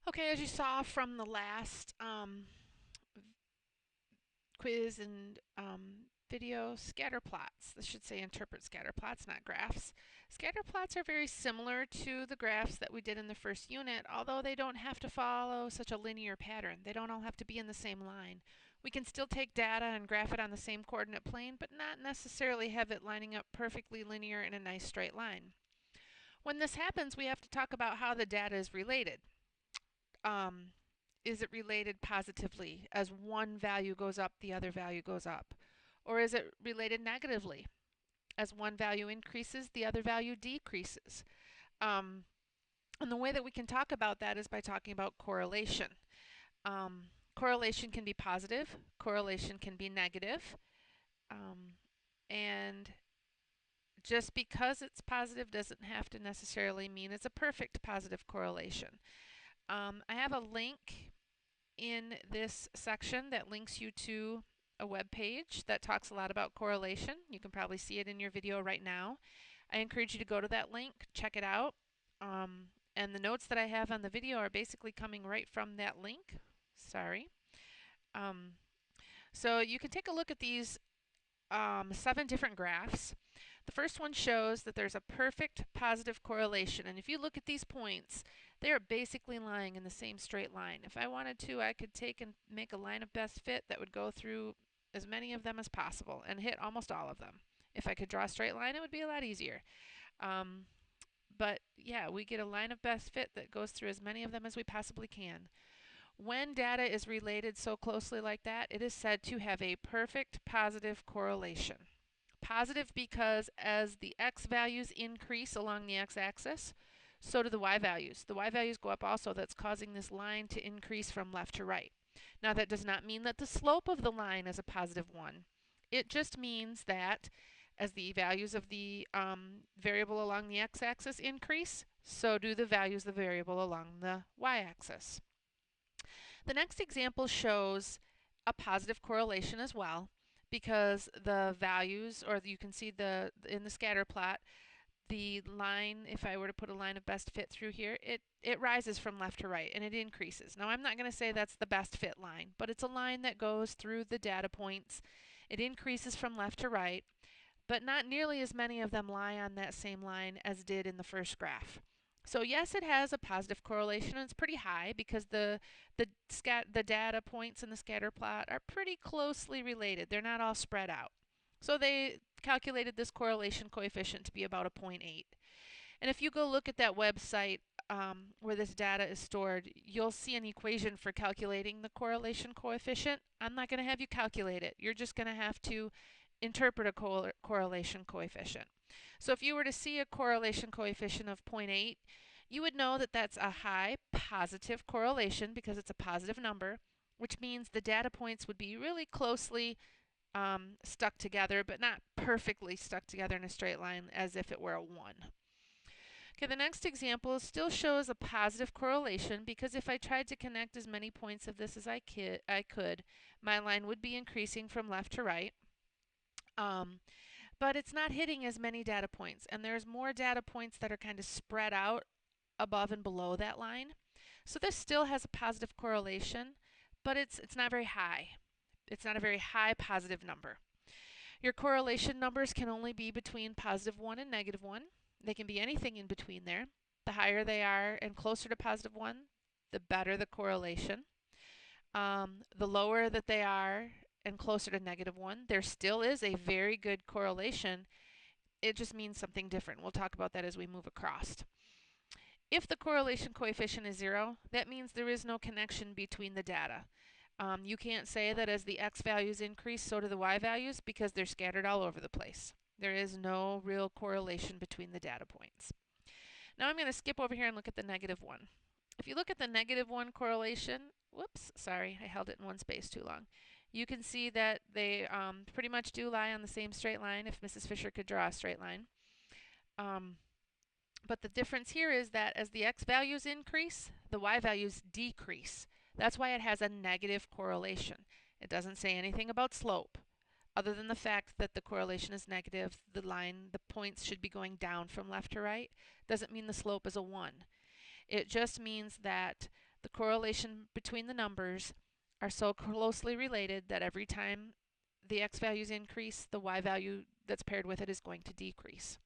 Okay, as you saw from the last quiz and video, scatterplots. This should say interpret scatterplots, not graphs. Scatterplots are very similar to the graphs that we did in the first unit, although they don't have to follow such a linear pattern. They don't all have to be in the same line. We can still take data and graph it on the same coordinate plane, but not necessarily have it lining up perfectly linear in a nice straight line. When this happens, we have to talk about how the data is related. Um, is it related positively? As one value goes up, the other value goes up. Or is it related negatively? As one value increases, the other value decreases. Um, and the way that we can talk about that is by talking about correlation. Correlation can be positive, correlation can be negative. And just because it's positive doesn't have to necessarily mean it's a perfect positive correlation. I have a link in this section that links you to a web page that talks a lot about correlation. You can probably see it in your video right now. I encourage you to go to that link, check it out. And the notes that I have on the video are basically coming right from that link. Sorry. Um, so you can take a look at these 7 different graphs. The first one shows that there's a perfect positive correlation. And if you look at these points, they are basically lying in the same straight line. If I wanted to, I could take and make a line of best fit that would go through as many of them as possible and hit almost all of them. If I could draw a straight line, it would be a lot easier. But yeah, we get a line of best fit that goes through as many of them as we possibly can. When data is related so closely like that, it is said to have a perfect positive correlation. Positive because as the x values increase along the x-axis, so do the y values. The y values go up also. That's causing this line to increase from left to right. Now that does not mean that the slope of the line is a positive 1. It just means that as the values of the variable along the x-axis increase, so do the values of the variable along the y-axis. The next example shows a positive correlation as well, because the values, or you can see in the scatter plot, the line, if I were to put a line of best fit through here, it rises from left to right and it increases. Now I'm not going to say that's the best fit line, but it's a line that goes through the data points. It increases from left to right, but not nearly as many of them lie on that same line as did in the first graph. So yes, it has a positive correlation, and it's pretty high because the data points in the scatter plot are pretty closely related. They're not all spread out. So they calculated this correlation coefficient to be about a 0.8. And if you go look at that website where this data is stored, you'll see an equation for calculating the correlation coefficient. I'm not going to have you calculate it. You're just going to have to interpret a correlation coefficient. So if you were to see a correlation coefficient of 0.8, you would know that that's a high positive correlation because it's a positive number, which means the data points would be really closely stuck together, but not perfectly stuck together in a straight line as if it were a 1. Okay, the next example still shows a positive correlation because if I tried to connect as many points of this as I could, my line would be increasing from left to right. But it's not hitting as many data points, and there's more data points that are kind of spread out above and below that line. So this still has a positive correlation, but it's not very high. It's not a very high positive number. Your correlation numbers can only be between positive 1 and negative 1. They can be anything in between there. The higher they are and closer to positive 1, the better the correlation. The lower that they are and closer to negative 1, there still is a very good correlation. It just means something different. We'll talk about that as we move across. If the correlation coefficient is 0, that means there is no connection between the data. You can't say that as the x values increase, so do the y values because they're scattered all over the place. There is no real correlation between the data points. Now I'm going to skip over here and look at the negative 1. If you look at the negative 1 correlation, whoops, sorry, I held it in one space too long. You can see that they pretty much do lie on the same straight line if Mrs. Fisher could draw a straight line. But the difference here is that as the x values increase, the y values decrease. That's why it has a negative correlation. It doesn't say anything about slope. Other than the fact that the correlation is negative, the points should be going down from left to right. Doesn't mean the slope is a 1. It just means that The correlation between the numbers are so closely related that every time the x values increase, the y value that's paired with it is going to decrease.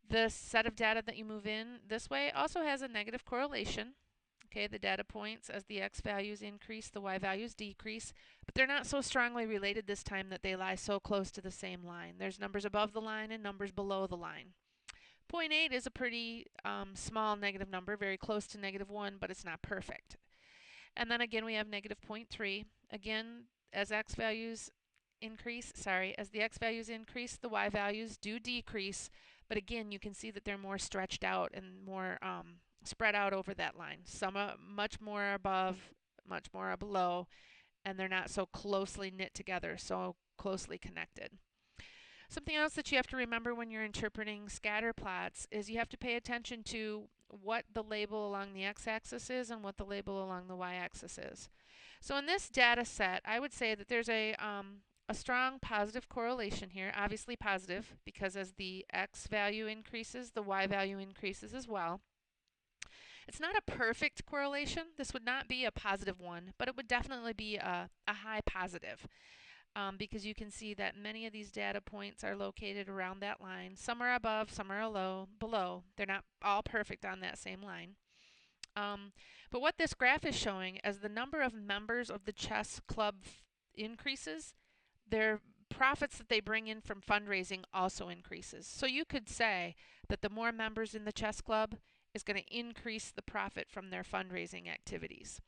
The set of data that you move in this way also has a negative correlation. Okay, the data points, as the x values increase, the y values decrease, but they're not so strongly related this time that they lie so close to the same line. There's numbers above the line and numbers below the line. 0.8 is a pretty small negative number, very close to -1, but it's not perfect. And then again, we have -0.3. Again, as x values increase, as the x values increase, the y values do decrease, but again, you can see that they're more stretched out and more spread out over that line. Some are much more above, much more below, and they're not so closely knit together, so closely connected. Something else that you have to remember when you're interpreting scatter plots is you have to pay attention to what the label along the x-axis is and what the label along the y-axis is. So in this data set, I would say that there's a strong positive correlation here, obviously positive, because as the x value increases, the y value increases as well. It's not a perfect correlation. This would not be a +1, but it would definitely be a high positive. Because you can see that many of these data points are located around that line. Some are above, some are below. They're not all perfect on that same line. But what this graph is showing, as the number of members of the chess club increases, their profits that they bring in from fundraising also increases. So you could say that the more members in the chess club is going to increase the profit from their fundraising activities.